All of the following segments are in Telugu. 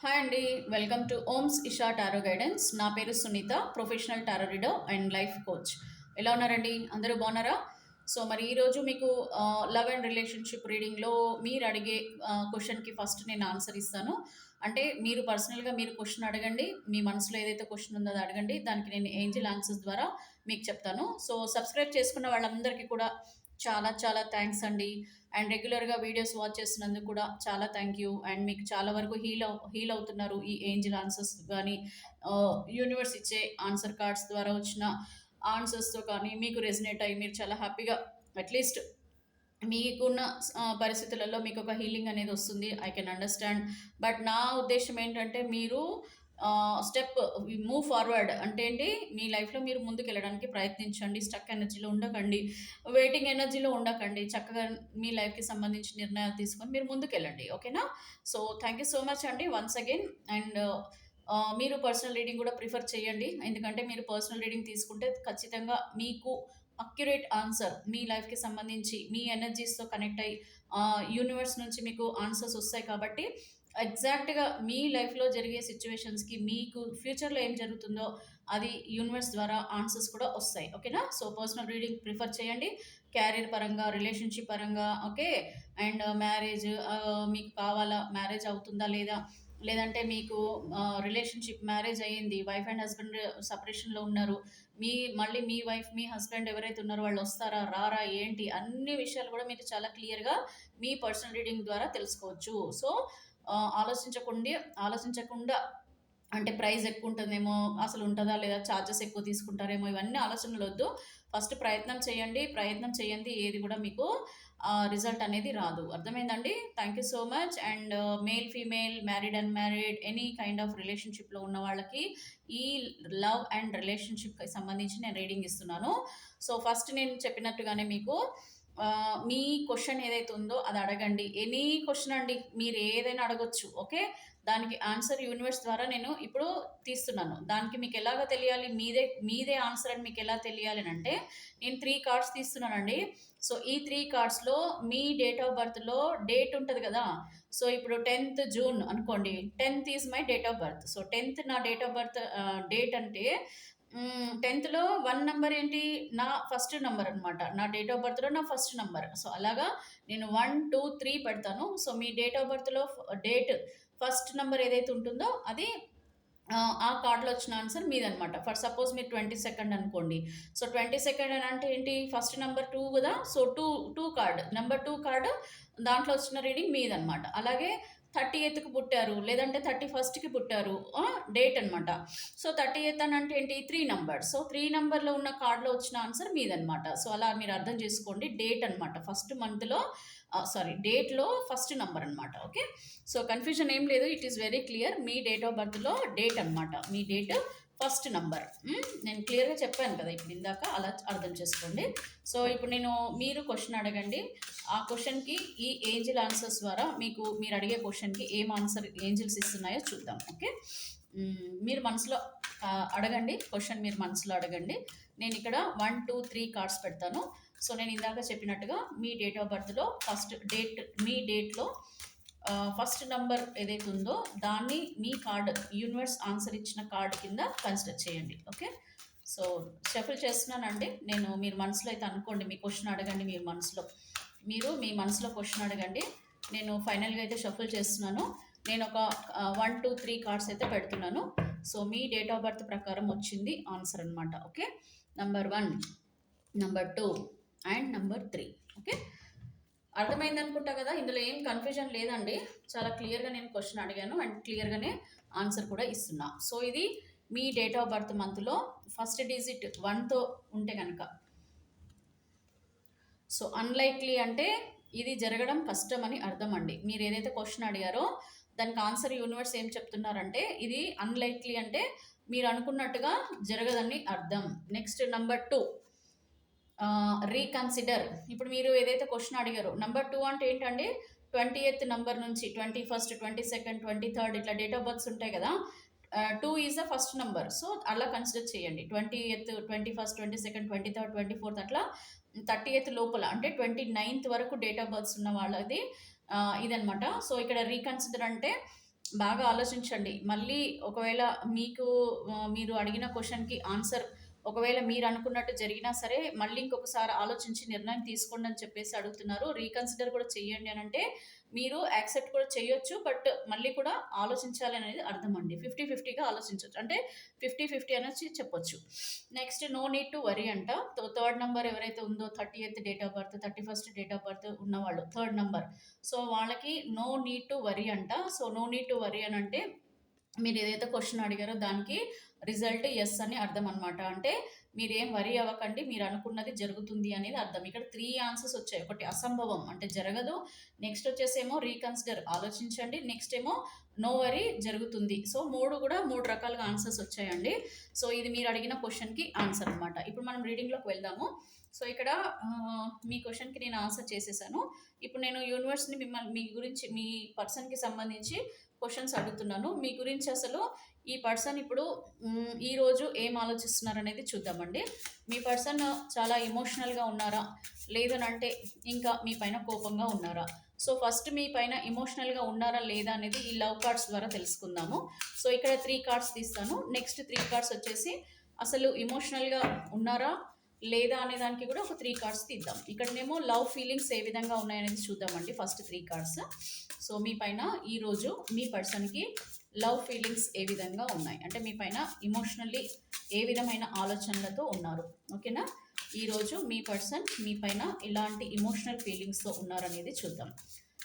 హాయ్ అండి. Welcome to Oms Isha tarot guidance. నా పేరు Sunitha, professional tarot reader and life coach. ఎలా ఉన్నారండి? అందరూ బాగున్నారా? సో మరి ఈరోజు మీకు లవ్ అండ్ రిలేషన్షిప్ రీడింగ్లో మీరు అడిగే క్వశ్చన్కి ఫస్ట్ నేను ఆన్సర్ ఇస్తాను. అంటే మీరు పర్సనల్గా మీరు క్వశ్చన్ అడగండి. మీ మనసులో ఏదైతే క్వశ్చన్ ఉందో అది అడగండి. దానికి నేను ఏంజిల్ ఆన్సర్స్ ద్వారా మీకు చెప్తాను. సో సబ్స్క్రైబ్ చేసుకున్న వాళ్ళందరికీ కూడా చాలా చాలా థ్యాంక్స్ అండి. అండ్ రెగ్యులర్గా వీడియోస్ వాచ్ చేస్తున్నందుకు కూడా చాలా థ్యాంక్ యూ. అండ్ మీకు చాలా వరకు హీల్ అవుతున్నారు ఈ ఏంజిల్ ఆన్సర్స్ కానీ యూనివర్స్ ఇచ్చే ఆన్సర్ కార్డ్స్ ద్వారా వచ్చిన ఆన్సర్స్తో కానీ మీకు రెజినేట్ అయ్యి మీరు చాలా హ్యాపీగా అట్లీస్ట్ మీకున్న పరిస్థితులలో మీకు ఒక హీలింగ్ అనేది వస్తుంది. I can understand. బట్ నా ఉద్దేశం ఏంటంటే మీరు స్టెప్ మూవ్ ఫార్వర్డ్ అంటే ఏంటి, మీ లైఫ్లో మీరు ముందుకు వెళ్ళడానికి ప్రయత్నించండి. స్టక్ ఎనర్జీలో ఉండకండి, వెయిటింగ్ ఎనర్జీలో ఉండకండి. చక్కగా మీ లైఫ్కి సంబంధించిన నిర్ణయాలు తీసుకొని మీరు ముందుకు వెళ్ళండి. ఓకేనా? So thank you so much అండి వన్స్ అగైన్. అండ్ మీరు పర్సనల్ రీడింగ్ కూడా ప్రిఫర్ చేయండి. ఎందుకంటే మీరు పర్సనల్ రీడింగ్ తీసుకుంటే ఖచ్చితంగా మీకు అక్యురేట్ ఆన్సర్ మీ లైఫ్కి సంబంధించి మీ ఎనర్జీస్తో కనెక్ట్ అయ్యి యూనివర్స్ నుంచి మీకు ఆన్సర్స్ వస్తాయి. కాబట్టి ఎగ్జాక్ట్గా మీ లైఫ్లో జరిగే సిచ్యువేషన్స్కి మీకు ఫ్యూచర్లో ఏం జరుగుతుందో అది యూనివర్స్ ద్వారా ఆన్సర్స్ కూడా వస్తాయి. ఓకేనా? సో పర్సనల్ రీడింగ్ ప్రిఫర్ చేయండి. క్యారియర్ పరంగా, రిలేషన్షిప్ పరంగా, ఓకే. అండ్ మ్యారేజ్ మీకు కావాలా, మ్యారేజ్ అవుతుందా లేదా, లేదంటే మీకు రిలేషన్షిప్ మ్యారేజ్ అయ్యింది, వైఫ్ అండ్ హస్బెండ్ సపరేషన్లో ఉన్నారు, మళ్ళీ మీ వైఫ్ మీ హస్బెండ్ ఎవరైతే ఉన్నారో వాళ్ళు వస్తారా రారా ఏంటి అన్ని విషయాలు కూడా మీరు చాలా క్లియర్గా మీ పర్సనల్ రీడింగ్ ద్వారా తెలుసుకోవచ్చు. సో ఆలోచించకుండా అంటే ప్రైస్ ఎక్కువ ఉంటుందేమో, అసలు ఉంటుందా లేదా, ఛార్జెస్ ఎక్కువ తీసుకుంటారేమో, ఇవన్నీ ఆలోచనలు వద్దు. ఫస్ట్ ప్రయత్నం చేయండి. ప్రయత్నం చేయండి ఏది కూడా మీకు రిజల్ట్ అనేది రాదు. అర్థమైందండి? Thank you so much. And male female, married unmarried, any kind of రిలేషన్షిప్లో ఉన్న వాళ్ళకి ఈ లవ్ అండ్ రిలేషన్షిప్కి సంబంధించి నేను రీడింగ్ ఇస్తున్నాను. సో ఫస్ట్ నేను చెప్పినట్టుగానే మీకు మీ క్వశ్చన్ ఏదైతే ఉందో అది అడగండి. ఎనీ క్వశ్చన్ అండి, మీరు ఏదైనా అడగొచ్చు. ఓకే, దానికి ఆన్సర్ యూనివర్స్ ద్వారా నేను ఇప్పుడు తీస్తున్నాను. దానికి మీకు ఎలాగ తెలియాలి, మీదే ఆన్సర్ అని మీకు ఎలా తెలియాలి అని అంటే, నేను 3 కార్డ్స్ తీస్తున్నానండి. సో ఈ 3 కార్డ్స్లో మీ డేట్ ఆఫ్ బర్త్లో డేట్ ఉంటుంది కదా. సో ఇప్పుడు 10th జూన్ అనుకోండి, 10th is my date of birth. So 10th నా డేట్ ఆఫ్ బర్త్ డేట్ అంటే 10th 1 నెంబర్ ఏంటి, నా ఫస్ట్ నెంబర్ అనమాట. నా డేట్ ఆఫ్ బర్త్లో నా ఫస్ట్ నెంబర్. సో అలాగా నేను 1, 2, 3 పెడతాను. సో మీ డేట్ ఆఫ్ బర్త్లో డేట్ ఫస్ట్ నెంబర్ ఏదైతే ఉంటుందో అది ఆ కార్డ్లో వచ్చిన ఆన్సర్ మీదనమాట. ఫర్ సపోజ్ మీరు 22nd అనుకోండి. సో 22nd అని అంటే ఏంటి, ఫస్ట్ నెంబర్ 2 కదా. So two card, number 2 card దాంట్లో వచ్చిన రీడింగ్ మీదనమాట. అలాగే 30th పుట్టారు, లేదంటే 31st పుట్టారు, డేట్ అనమాట. సో 30th అని అంటే ఏంటి, 3 నెంబర్. సో 3 నెంబర్లో ఉన్న కార్డులో వచ్చిన ఆన్సర్ మీదనమాట. సో అలా మీరు అర్థం చేసుకోండి. డేట్ అనమాట, ఫస్ట్ మంత్లో డేట్లో ఫస్ట్ నెంబర్ అనమాట. ఓకే, సో కన్ఫ్యూజన్ ఏం లేదు. It is very clear. మీ డేట్ ఆఫ్ బర్త్లో డేట్ అనమాట, మీ డేట్ ఫస్ట్ నంబర్. నేను క్లియర్గా చెప్పాను కదా ఇప్పుడు ఇందాక, అలా అర్థం చేసుకోండి. సో ఇప్పుడు మీరు క్వశ్చన్ అడగండి. ఆ క్వశ్చన్కి ఈ ఏంజిల్ ఆన్సర్స్ ద్వారా మీరు అడిగే క్వశ్చన్కి ఏం ఆన్సర్ ఏంజిల్స్ ఇస్తున్నాయో చూద్దాం. ఓకే, మీరు మనసులో అడగండి క్వశ్చన్, మీరు మనసులో అడగండి. నేను ఇక్కడ 1, 2, 3 కార్డ్స్ పెడతాను. సో నేను ఇందాక చెప్పినట్టుగా మీ డేట్ ఆఫ్ బర్త్లో ఫస్ట్ డేట్, మీ డేట్లో ఫస్ట్ నెంబర్ ఏదైతే ఉందో దాన్ని మీ కార్డ్, యూనివర్స్ ఆన్సర్ ఇచ్చిన కార్డ్ కింద కన్సిడర్ చేయండి. ఓకే, సో షఫుల్ చేస్తున్నానండి నేను. మీరు మనసులో అయితే అనుకోండి, మీ క్వశ్చన్ అడగండి. మీ మనసులో క్వశ్చన్ అడగండి. నేను ఫైనల్గా అయితే షఫుల్ చేస్తున్నాను. నేను ఒక 1, 2, 3 కార్డ్స్ అయితే పెడుతున్నాను. సో మీ డేట్ ఆఫ్ బర్త్ ప్రకారం వచ్చింది ఆన్సర్ అనమాట. Okay, number 1, number 2 and number 3. Okay, అర్థమైంది అనుకుంటా కదా. ఇందులో ఏం కన్ఫ్యూజన్ లేదండి. చాలా క్లియర్గా నేను క్వశ్చన్ అడిగాను అండ్ క్లియర్గానే ఆన్సర్ కూడా ఇస్తున్నా. సో ఇది మీ డేట్ ఆఫ్ బర్త్ మంత్లో ఫస్ట్ డిజిట్ 1తో ఉంటే కనుక, సో అన్లైక్లీ అంటే ఇది జరగడం కష్టం అని అర్థం అండి. మీరు ఏదైతే క్వశ్చన్ అడిగారో దానికి ఆన్సర్ యూనివర్స్ ఏం చెప్తున్నారంటే, ఇది అన్లైక్లీ అంటే మీరు అనుకున్నట్టుగా జరగదని అర్థం. Next number 2, reconsider. ఇప్పుడు మీరు ఏదైతే క్వశ్చన్ అడిగారో నెంబర్ 2 అంటే ఏంటంటే 20th నెంబర్ నుంచి 21st, 22nd, 23rd ఇట్లా డేట్ ఆఫ్ బర్త్స్ ఉంటాయి కదా. 2 is the first number. So అలా కన్సిడర్ చేయండి. 20th, 21st, 22nd, 23rd, 24th అట్లా 30th లోపల అంటే 29th వరకు డేట్ ఆఫ్ బర్త్స్ ఉన్న వాళ్ళది ఇదనమాట. సో ఇక్కడ రీకన్సిడర్ అంటే బాగా ఆలోచించండి. మళ్ళీ ఒకవేళ మీకు మీరు అడిగిన క్వెషన్‌కి ఆన్సర్ ఒకవేళ మీరనుకున్నట్టు జరిగినా సరే, మళ్ళీ ఇంకొకసారి ఆలోచించి నిర్ణయం తీసుకోండి అని చెప్పేసి అడుగుతున్నారు. రీకన్సిడర్ కూడా చేయండి అనంటే, మీరు యాక్సెప్ట్ కూడా చేయొచ్చు. బట్ మళ్ళీ కూడా ఆలోచించాలి అనేది అర్థమండి. 50, 50గా ఆలోచించొచ్చు. అంటే 50, 50 అనొచ్చి చెప్పొచ్చు. Next no need to worry అంట. థర్డ్ నంబర్ ఎవరైతే ఉందో 30th date of birth, 31st date of birth ఉన్నవాళ్ళు థర్డ్ నంబర్. సో, వాళ్ళకి నో నీడ్ టు వరీ అంట. So, no need to worry అనంటే మీరు ఏదైతే క్వెషన్ అడిగారో దానికి రిజల్ట్ యెస్ అని అర్థం అనమాట. అంటే మీరేం వరీ అవ్వకండి. మీరు అనుకున్నది జరుగుతుంది అనేది అర్థం. ఇక్కడ 3 ఆన్సర్స్ వచ్చాయి. ఒకటి అసంభవం అంటే జరగదు. నెక్స్ట్ వచ్చేసేమో రీకన్సిడర్ ఆలోచించండి. నెక్స్ట్ ఏమో నో వరీ జరుగుతుంది. సో 3 కూడా 3 రకాలుగా ఆన్సర్స్ వచ్చాయండి. సో ఇది మీరు అడిగిన క్వెషన్‌కి ఆన్సర్ అనమాట. ఇప్పుడు మనం రీడింగ్‌లోకి వెళ్దాము. సో ఇక్కడ మీ క్వెషన్‌కి నేను ఆన్సర్ చేసేసాను. ఇప్పుడు నేను యూనివర్స్‌ని మీ గురించి మీ పర్సన్‌కి సంబంధించి క్వెషన్స్ అడుగుతున్నాను. మీ గురించి అసలు ఈ పర్సన్ ఇప్పుడు ఈరోజు ఏం ఆలోచిస్తున్నారనేది చూద్దామండి. మీ పర్సన్ చాలా ఎమోషనల్‌గా ఉన్నారా? లేదనంటే ఇంకా మీ పైన కోపంగా ఉన్నారా? సో ఫస్ట్ మీ పైన ఎమోషనల్‌గా ఉన్నారా లేదా అనేది ఈ లవ్ కార్డ్స్ ద్వారా తెలుసుకుందాము. సో ఇక్కడ 3 కార్డ్స్ తీస్తాను. నెక్స్ట్ 3 కార్డ్స్ వచ్చేసి అసలు ఎమోషనల్‌గా ఉన్నారా? లేదా అనే దానికి కూడా ఒక 3 కార్డ్స్ తీద్దాం. ఇక్కడనేమో లవ్ ఫీలింగ్స్ ఏ విధంగా ఉన్నాయనేది చూద్దామండి ఫస్ట్ 3 కార్డ్స్. సో మీ పైన ఈరోజు మీ పర్సన్‌కి లవ్ ఫీలింగ్స్ ఏ విధంగా ఉన్నాయి? అంటే మీ పైన ఎమోషనల్లీ ఏ విధమైన ఆలోచనలతో ఉన్నారు? ఓకేనా? ఈరోజు మీ పర్సన్ మీ పైన ఎలాంటి ఎమోషనల్ ఫీలింగ్స్‌తో ఉన్నారనేది చూద్దాం.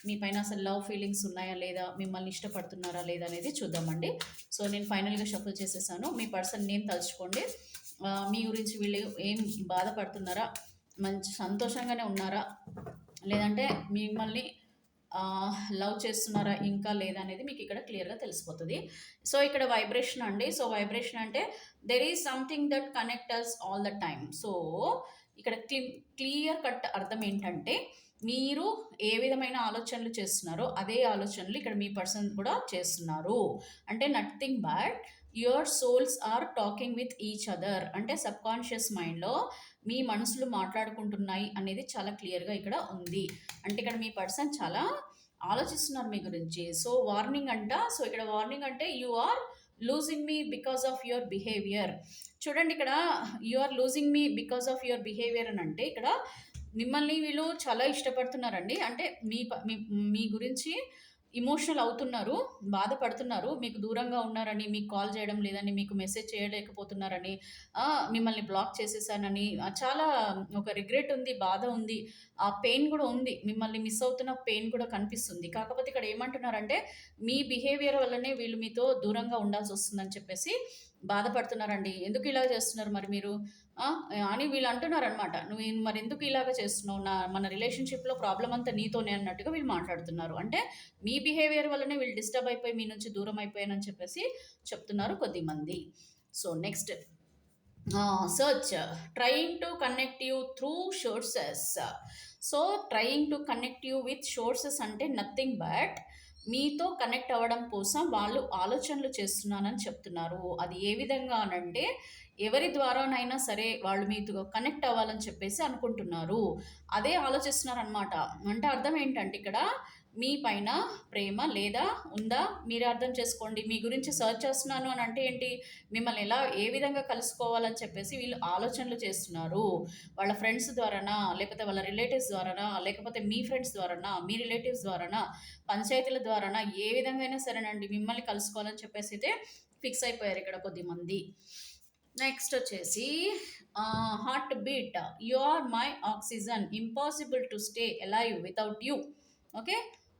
మీ పైన అసలు లవ్ ఫీలింగ్స్ ఉన్నాయా లేదా? మిమ్మల్ని ఇష్టపడుతున్నారా లేదా అనేది చూద్దామండి. సో నేను ఫైనల్‌గా షఫుల్ చేసేసాను. మీ పర్సన్ నేమ్ తలుచుకోండి. మీ గురించి వీళ్ళు ఏం బాధపడుతున్నారా? మంచి సంతోషంగానే ఉన్నారా? లేదంటే మిమ్మల్ని లవ్ చేస్తున్నారా ఇంకా లేదా అనేది మీకు ఇక్కడ క్లియర్గా తెలిసిపోతుంది. సో ఇక్కడ వైబ్రేషన్ అండి. సో వైబ్రేషన్ అంటే there is something that connect us all the time. So ఇక్కడ క్లియర్ కట్ అర్థం ఏంటంటే మీరు ఏ విధమైన ఆలోచనలు చేస్తున్నారో అదే ఆలోచనలు ఇక్కడ మీ పర్సన్ కూడా చేస్తున్నారు. అంటే nothing but your souls are talking with each other. అంటే సబ్ కాన్షియస్ మైండ్లో మీ మనసులు మాట్లాడుకుంటున్నాయి అనేది చాలా క్లియర్గా ఇక్కడ ఉంది. అంటే ఇక్కడ మీ పర్సన్ చాలా ఆలోచిస్తున్నారు మీ గురించి. సో వార్నింగ్ అంట. సో ఇక్కడ వార్నింగ్ అంటే you are losing me because of your behaviour. చూడండి ఇక్కడ you are losing me because of your behaviour అని అంటే ఇక్కడ మిమ్మల్ని వీళ్ళు చాలా ఇష్టపడుతున్నారండి. అంటే మీ గురించి ఎమోషనల్ అవుతున్నారు, బాధపడుతున్నారు. మీకు దూరంగా ఉన్నారని, మీకు కాల్ చేయడం లేదని, మీకు మెసేజ్ చేయలేకపోతున్నారని, మిమ్మల్ని బ్లాక్ చేసేసానని, చాలా ఒక రిగ్రెట్ ఉంది, బాధ ఉంది, ఆ పెయిన్ కూడా ఉంది. మిమ్మల్ని మిస్ అవుతున్న పెయిన్ కూడా కనిపిస్తుంది. కాకపోతే ఇక్కడ ఏమంటున్నారంటే మీ బిహేవియర్ వల్లనే వీళ్ళు మీతో దూరంగా ఉండాల్సి వస్తుందని చెప్పేసి బాధపడుతున్నారండి. ఎందుకు ఇలా చేస్తున్నారు మరి మీరు? అని వీళ్ళు అంటున్నారనమాట. నువ్వు మరి ఎందుకు ఇలాగ చేస్తున్నావు? మన రిలేషన్‌షిప్‌లో ప్రాబ్లమ్ అంతా నీతోనే అన్నట్టుగా వీళ్ళు మాట్లాడుతున్నారు. అంటే మీ బిహేవియర్ వల్లనే వీళ్ళు డిస్టర్బ్ అయిపోయి మీ నుంచి దూరం అయిపోయానని చెప్పేసి చెప్తున్నారు కొద్దిమంది. So next search trying to connect you through sources. So trying to connect you with sources అంటే నథింగ్ బట్ మీతో కనెక్ట్ అవ్వడం కోసం వాళ్ళు ఆలోచనలు చేస్తున్నానని చెప్తున్నారు. అది ఏ విధంగా అనంటే ఎవరి ద్వారానైనా సరే వాళ్ళు మీతో కనెక్ట్ అవ్వాలని చెప్పేసి అనుకుంటున్నారు. అదే ఆలోచిస్తున్నారనమాట. అంటే అర్థం ఏంటంటే ఇక్కడ మీ పైన ప్రేమ లేదా ఉందా? మీరే అర్థం చేసుకోండి. మీ గురించి సెర్చ్ చేస్తున్నాను అని అంటే ఏంటి? మిమ్మల్ని ఏ విధంగా కలుసుకోవాలని చెప్పేసి వీళ్ళు ఆలోచనలు చేస్తున్నారు. వాళ్ళ ఫ్రెండ్స్ ద్వారానా? లేకపోతే వాళ్ళ రిలేటివ్స్ ద్వారానా? లేకపోతే మీ ఫ్రెండ్స్ ద్వారానా? మీ రిలేటివ్స్ ద్వారానా? పంచాయతీల ద్వారానా? ఏ విధంగా అయినా సరేనండి మిమ్మల్ని కలుసుకోవాలని చెప్పేసి అయితే ఫిక్స్ అయిపోయారు ఇక్కడ కొద్దిమంది. నెక్స్ట్ వచ్చేసి heart beat. You are my oxygen, impossible to stay alive without you. Okay,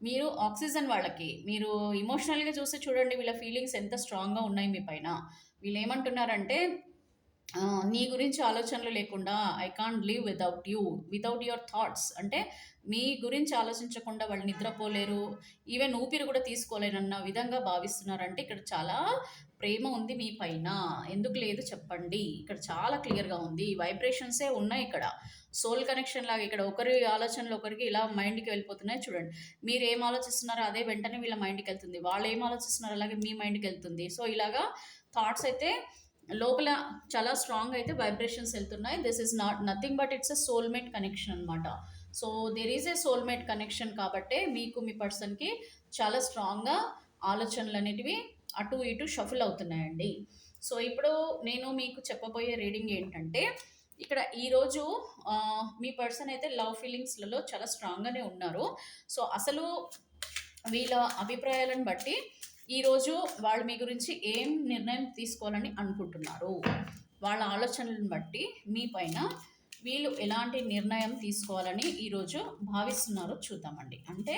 మీరు ఆక్సిజన్ వాళ్ళకి. మీరు ఎమోషనల్గా చూస్తే చూడండి వీళ్ళ ఫీలింగ్స్ ఎంత స్ట్రాంగ్గా ఉన్నాయి మీ పైన. వీళ్ళు ఏమంటున్నారంటే నీ గురించి ఆలోచనలు లేకుండా I can't live without you, without your thoughts. అంటే మీ గురించి ఆలోచించకుండా వాళ్ళు నిద్రపోలేరు, ఈవెన్ ఊపిరి కూడా తీసుకోలేరన్న విధంగా భావిస్తున్నారంటే ఇక్కడ చాలా ప్రేమ ఉంది మీ పైన. ఎందుకు లేదు చెప్పండి? ఇక్కడ చాలా క్లియర్గా ఉంది. వైబ్రేషన్సే ఉన్నాయి ఇక్కడ. సోల్ కనెక్షన్ లాగా ఇక్కడ ఒకరి ఆలోచనలు ఒకరికి ఇలా మైండ్కి వెళ్ళిపోతున్నాయి చూడండి. మీరు ఏం ఆలోచిస్తున్నారో అదే వెంటనే వీళ్ళ మైండ్కి వెళ్తుంది. వాళ్ళు ఏం ఆలోచిస్తున్నారో అలాగే మీ మైండ్కి వెళ్తుంది. సో ఇలాగా థాట్స్ అయితే లోపల చాలా స్ట్రాంగ్ అయితే వైబ్రేషన్స్ వెళ్తున్నాయి. This is not nothing but it's a soulmate connection అనమాట. So there is a soulmate connection కాబట్టే మీకు మీ పర్సన్కి చాలా స్ట్రాంగ్గా ఆలోచనలు అనేటివి అటు ఇటు షఫుల్ అవుతున్నాయండి. సో ఇప్పుడు నేను మీకు చెప్పబోయే రీడింగ్ ఏంటంటే, ఇక్కడ ఈరోజు మీ పర్సన్ అయితే లవ్ ఫీలింగ్స్లలో చాలా స్ట్రాంగ్గానే ఉన్నారు. సో అసలు వీళ్ళ అభిప్రాయాలను బట్టి ఈరోజు వాళ్ళు మీ గురించి ఏం నిర్ణయం తీసుకోవాలని అనుకుంటున్నారు, వాళ్ళ ఆలోచనలను బట్టి మీ పైన వీళ్ళు ఎలాంటి నిర్ణయం తీసుకోవాలని ఈరోజు భావిస్తున్నారో చూద్దామండి. అంటే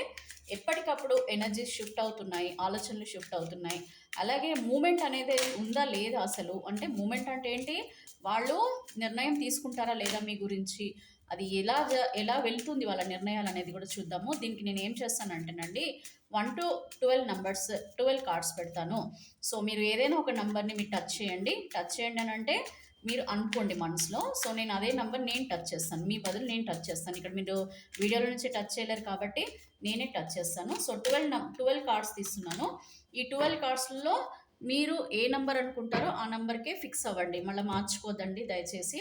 ఎప్పటికప్పుడు ఎనర్జీస్ షిఫ్ట్ అవుతున్నాయి, ఆలోచనలు షిఫ్ట్ అవుతున్నాయి. అలాగే మూమెంట్ అనేది ఉందా లేదా అసలు, అంటే మూమెంట్ అంటే ఏంటి, వాళ్ళు నిర్ణయం తీసుకుంటారా లేదా మీ గురించి, అది ఎలా వెళ్తుంది వాళ్ళ నిర్ణయాలు అనేది కూడా చూద్దాము. దీనికి నేను ఏం చేస్తానంటేనండి, 1 to 12 నంబర్స్, 12 కార్డ్స్ పెడతాను. సో మీరు ఏదైనా ఒక నంబర్ని మీరు టచ్ చేయండి. టచ్ చేయండి అని అంటే మీరు అనుకోండి మనసులో. సో నేను అదే నంబర్ నేను టచ్ చేస్తాను, మీ బదులు నేను టచ్ చేస్తాను. ఇక్కడ మీరు వీడియోలో నుంచి టచ్ చేయలేరు కాబట్టి నేనే టచ్ చేస్తాను. సో 12 కార్డ్స్ తీస్తున్నాను. ఈ 12 కార్డ్స్లో మీరు ఏ నంబర్ అనుకుంటారో ఆ నంబర్కే ఫిక్స్ అవ్వండి, మళ్ళీ మార్చుకోవద్దండి దయచేసి.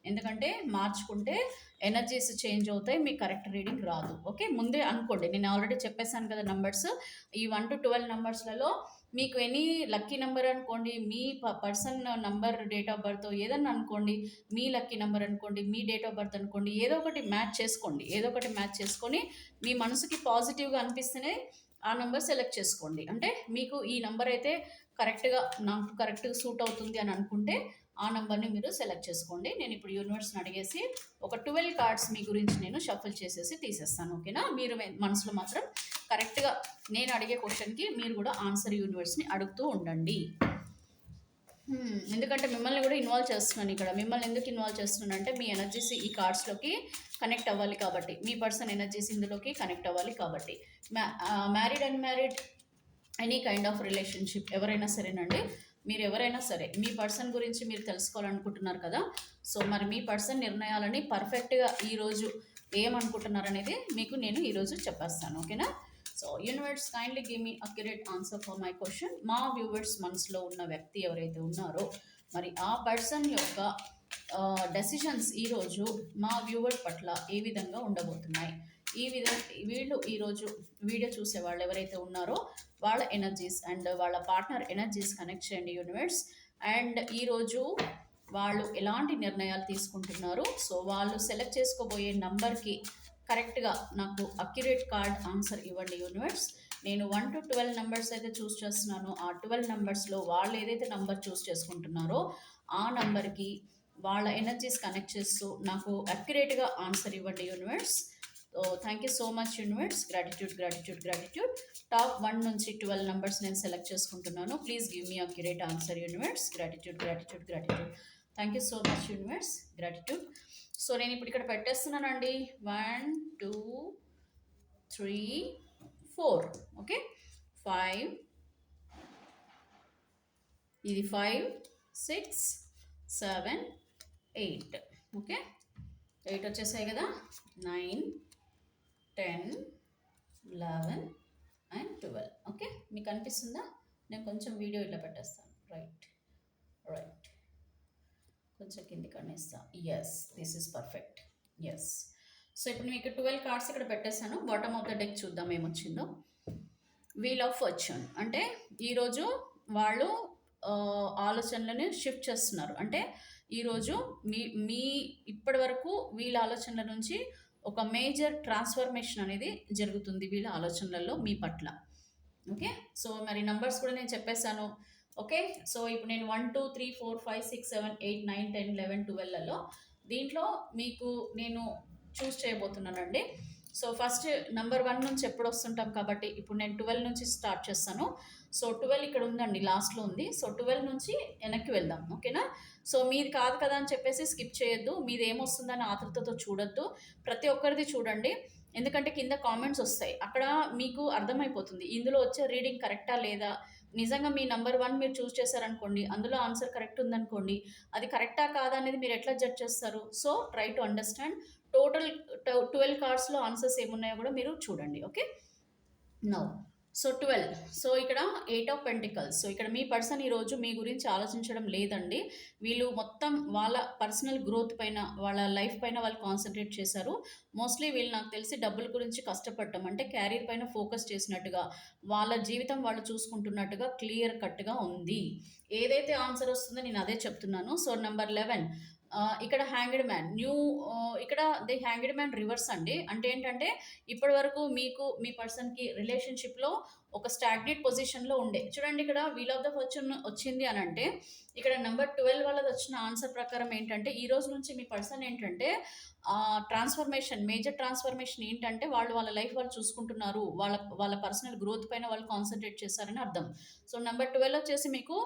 ఎందుకంటే మార్చుకుంటే ఎనర్జీస్ చేంజ్ అవుతాయి, మీకు కరెక్ట్ రీడింగ్ రాదు. ఓకే, ముందే అనుకోండి, నేను ఆల్రెడీ చెప్పేశాను కదా నంబర్స్. ఈ 1 to 12 నంబర్స్లలో మీకు ఎనీ లక్కీ నెంబర్ అనుకోండి, మీ person number, date of birth ఏదన్నా అనుకోండి, మీ లక్కీ నెంబర్ అనుకోండి, మీ డేట్ ఆఫ్ బర్త్ అనుకోండి, ఏదో ఒకటి మ్యాచ్ చేసుకోండి. ఏదో ఒకటి మ్యాచ్ చేసుకొని మీ మనసుకి పాజిటివ్గా అనిపిస్తేనే ఆ నెంబర్ సెలెక్ట్ చేసుకోండి. అంటే మీకు ఈ నెంబర్ అయితే కరెక్ట్గా, నాకు కరెక్ట్గా సూట్ అవుతుంది అని అనుకుంటే ఆ నెంబర్ని మీరు సెలెక్ట్ చేసుకోండి. నేను ఇప్పుడు యూనివర్స్ని అడిగేసి ఒక 12 కార్డ్స్ మీ గురించి నేను షఫుల్ చేసేసి తీసేస్తాను. ఓకేనా, మీరు మనసులో మాత్రం కరెక్ట్గా నేను అడిగే క్వశ్చన్కి మీరు కూడా ఆన్సర్ యూనివర్స్ని అడుగుతూ ఉండండి. ఎందుకంటే మిమ్మల్ని కూడా ఇన్వాల్వ్ చేస్తున్నాను ఇక్కడ. మిమ్మల్ని ఎందుకు ఇన్వాల్వ్ చేస్తున్నాను అంటే, మీ ఎనర్జీస్ ఈ కార్డ్స్లోకి కనెక్ట్ అవ్వాలి కాబట్టి, మీ పర్సన్ ఎనర్జీస్ ఇందులోకి కనెక్ట్ అవ్వాలి కాబట్టి. Married, unmarried, any kind of relationship ఎవరైనా సరేనండి, మీరు ఎవరైనా సరే మీ పర్సన్ గురించి మీరు తెలుసుకోవాలనుకుంటున్నారు కదా. సో మరి మీ పర్సన్ నిర్ణయాలని పర్ఫెక్ట్గా ఈరోజు ఏమనుకుంటున్నారు అనేది మీకు నేను ఈరోజు చెప్పేస్తాను. ఓకేనా. So universe kindly give me accurate answer for my question. మా వ్యూవర్స్ మనసులో ఉన్న వ్యక్తి ఎవరైతే ఉన్నారో, మరి ఆ పర్సన్ యొక్క డెసిషన్స్ ఈరోజు మా వ్యూవర్ పట్ల ఏ విధంగా ఉండబోతున్నాయి, వీళ్ళు ఈరోజు వీడియో చూసే వాళ్ళు ఎవరైతే ఉన్నారో వాళ్ళ ఎనర్జీస్ అండ్ వాళ్ళ పార్ట్నర్ ఎనర్జీస్ కనెక్ట్ చేయండి యూనివర్స్. అండ్ ఈరోజు వాళ్ళు ఎలాంటి నిర్ణయాలు తీసుకుంటున్నారు, సో వాళ్ళు సెలెక్ట్ చేసుకోబోయే నంబర్కి కరెక్ట్గా నాకు అక్యురేట్ కార్డ్ ఆన్సర్ ఇవ్వండి యూనివర్స్. నేను 1 to 12 నెంబర్స్ అయితే చూస్ చేస్తున్నాను. ఆ 12 నెంబర్స్లో వాళ్ళు ఏదైతే నంబర్ చూస్ చేసుకుంటున్నారో ఆ నంబర్కి వాళ్ళ ఎనర్జీస్ కనెక్ట్ చేస్తూ నాకు అక్యురేట్గా ఆన్సర్ ఇవ్వండి universe. So thank you so much universe. Gratitude, gratitude, gratitude. Top 1 నుంచి 12 నెంబర్స్ నేను సెలెక్ట్ చేసుకుంటున్నాను. Please give me accurate answer universe. Gratitude, gratitude, gratitude. Thank you so much universe. Gratitude. So నేను ఇప్పుడు ఇక్కడ పెట్టేస్తున్నానండి. 1 2 3 4. ఓకే, 5, ఇది 5 6 7 8. ఓకే, 8 వచ్చేసాయి కదా. 9 10 11 అండ్ 12. ఓకే, మీకు అనిపిస్తుందా? నేను కొంచెం వీడియో ఇట్లా పెట్టేస్తాను. రైట్ రైట్, కొంచెం కింది కనేస్తా. Yes, this is perfect. Yes. So ఇప్పుడు మీకు 12 కార్డ్స్ ఇక్కడ పెట్టేశాను. బాటమ్ ఆఫ్ ద డెక్ చూద్దాం ఏమొచ్చిందో. వీల్ ఆఫ్ ఫార్చ్యూన్ అంటే ఈరోజు వాళ్ళు ఆలోచనలని షిఫ్ట్ చేస్తున్నారు. అంటే ఈరోజు మీ ఇప్పటి వరకు వీళ్ళ ఆలోచనల నుంచి ఒక మేజర్ ట్రాన్స్ఫర్మేషన్ అనేది జరుగుతుంది వీళ్ళ ఆలోచనలలో మీ పట్ల. ఓకే, సో మరి నంబర్స్ కూడా నేను చెప్పేశాను. ఓకే, సో ఇప్పుడు నేను 1 2 3 4 5 6 7 8 9 10 11 12లలో దీంట్లో మీకు నేను చూస్ చేయబోతున్నానండి. సో ఫస్ట్ నెంబర్ 1 నుంచి ఎప్పుడు వస్తుంటాం కాబట్టి ఇప్పుడు నేను 12 నుంచి స్టార్ట్ చేస్తాను. సో 12 ఇక్కడ ఉందండి, లాస్ట్లో ఉంది. సో 12 నుంచి వెనక్కి వెళ్దాం. ఓకేనా. సో మీది కాదు కదా అని చెప్పేసి స్కిప్ చేయొద్దు, మీది ఏమొస్తుందని ఆతృతతో చూడొద్దు, ప్రతి ఒక్కరిది చూడండి. ఎందుకంటే కింద కామెంట్స్ వస్తాయి, అక్కడ మీకు అర్థమైపోతుంది ఇందులో వచ్చే రీడింగ్ కరెక్టా లేదా. నిజంగా మీ నెంబర్ 1 మీరు చూస్ చేశారనుకోండి, అందులో ఆన్సర్ కరెక్ట్ ఉందనుకోండి, అది కరెక్టా కాదా అనేది మీరు ఎట్లా జడ్జ్ చేస్తారు. So try to understand. Total 12 కార్డ్స్లో ఆన్సర్స్ ఏమున్నాయో కూడా మీరు చూడండి. Okay, now so 12. సో ఇక్కడ 8 ఆఫ్ పెంటికల్స్. సో ఇక్కడ మీ పర్సన్ ఈరోజు మీ గురించి ఆలోచించడం లేదండి. వీళ్ళు మొత్తం వాళ్ళ పర్సనల్ గ్రోత్ పైన, వాళ్ళ లైఫ్ పైన వాళ్ళు కాన్సంట్రేట్ చేశారు. మోస్ట్లీ వీళ్ళు నాకు తెలిసి డబ్బుల గురించి కష్టపడటం అంటే క్యారియర్ పైన ఫోకస్ చేసినట్టుగా, వాళ్ళ జీవితం వాళ్ళు చూసుకుంటున్నట్టుగా క్లియర్ కట్‌గా ఉంది. ఏదైతే ఆన్సర్ వస్తుందో నేను అదే చెప్తున్నాను. సో నంబర్ 11, ఇక్కడ హ్యాంగ్డ్ మ్యాన్ ఇక్కడ ది హ్యాంగ్డ్ మ్యాన్ రివర్స్ అండి. అంటే ఏంటంటే ఇప్పటి వరకు మీకు మీ పర్సన్‌కి రిలేషన్‌షిప్‌లో ఒక స్టాగ్నేట్ పొజిషన్‌లో ఉండే. చూడండి ఇక్కడ వీల్ ఆఫ్ ద ఫార్చ్యూన్ వచ్చింది అనంటే, ఇక్కడ నంబర్ 12 వాళ్ళది వచ్చిన ఆన్సర్ ప్రకారం ఏంటంటే, ఈ రోజు నుంచి మీ పర్సన్ ఏంటంటే ట్రాన్స్‌ఫర్మేషన్, మేజర్ ట్రాన్స్‌ఫర్మేషన్ ఏంటంటే వాళ్ళు వాళ్ళ లైఫ్ వాళ్ళు చూసుకుంటున్నారు. వాళ్ళ వాళ్ళ పర్సనల్ గ్రోత్ పైన వాళ్ళు కాన్సంట్రేట్ చేశారని అర్థం. సో నంబర్ 12 వచ్చేసి మీకు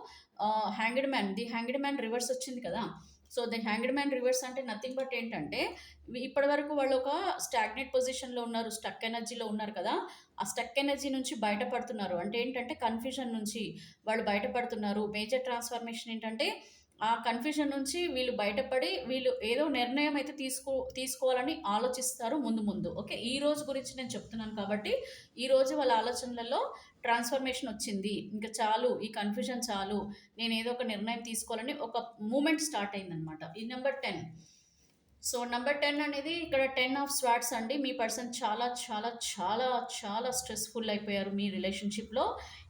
ది హ్యాంగ్డ్ మ్యాన్ రివర్స్ వచ్చింది కదా! So the hanged man reverse అంటే నథింగ్ బట్ ఏంటంటే, ఇప్పటి వరకు వాళ్ళు ఒక స్టాగ్నేట్ పొజిషన్‌లో ఉన్నారు. స్టక్ ఎనర్జీలో ఉన్నారు కదా! ఆ స్టక్ ఎనర్జీ నుంచి బయటపడుతున్నారు. అంటే ఏంటంటే కన్‌ఫ్యూజన్ నుంచి వాళ్ళు బయటపడుతున్నారు. మేజర్ ట్రాన్స్‌ఫర్మేషన్ ఏంటంటే, ఆ కన్‌ఫ్యూజన్ నుంచి వీళ్ళు బయటపడి వీళ్ళు ఏదో నిర్ణయం అయితే తీసుకోవాలని ఆలోచిస్తారు ముందు ముందు. ఓకే. ఈ రోజు గురించి నేను చెప్తున్నాను కాబట్టి, ఈ రోజు వాళ్ళ ఆలోచనలలో ట్రాన్స్‌ఫర్మేషన్ వచ్చింది. ఇంక చాలు, ఈ కన్‌ఫ్యూజన్ చాలు. నేను ఏదో ఒక నిర్ణయం తీసుకోవాలని ఒక మూవ్‌మెంట్ స్టార్ట్ అయిందనమాట. ఈ నంబర్ 10. సో నంబర్ 10 అనేది ఇక్కడ 10 ఆఫ్ స్వార్డ్స్ అండి. మీ పర్సన్ చాలా చాలా చాలా చాలా స్ట్రెస్‌ఫుల్ అయిపోయారు మీ రిలేషన్‌షిప్‌లో.